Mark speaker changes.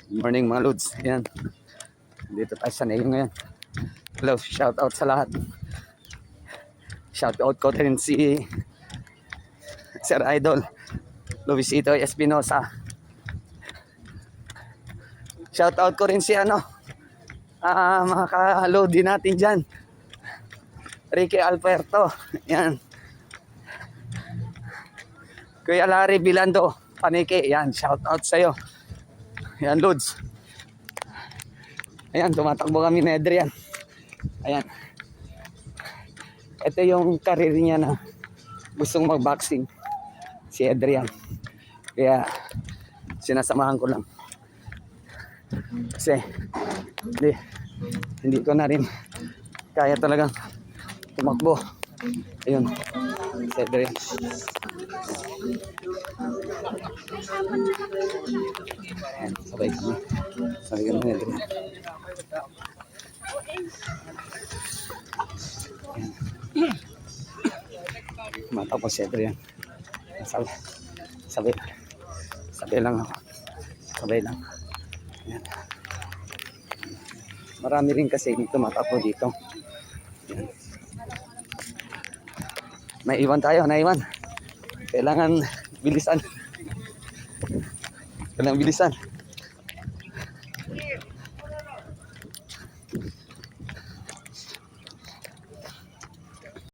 Speaker 1: Good morning mga Lods. Ayan. Dito tayo sa Neo ngayon. Hello, shout out sa lahat. Shout out ko rin si Sir Idol Luisito Espinosa. Shout out ko rin si mga ka-loadie natin dyan. Ricky Alberto. Yan. Kuya Larry Bilando Panike. Yan, shout out sa'yo. Yan, Lods. Ayan, tumatakbo kami ni Adrian. Ayan. Ito yung karir niya na gustong mag-boxing. Si Adrian. Kaya sinasamahan ko lang. Kasi hindi ko na rin kaya talagang tumakbo. Ayun. Si Adrian. Ayan, sabay kami. Sabay kami ni Adrian. Matapos si Adrian. Sabay lang ako. Sabay lang. Ayan. Marami rin kasi tumatakbo dito. Ayan. Naiwan tayo, naiwan. Kailangan bilisan.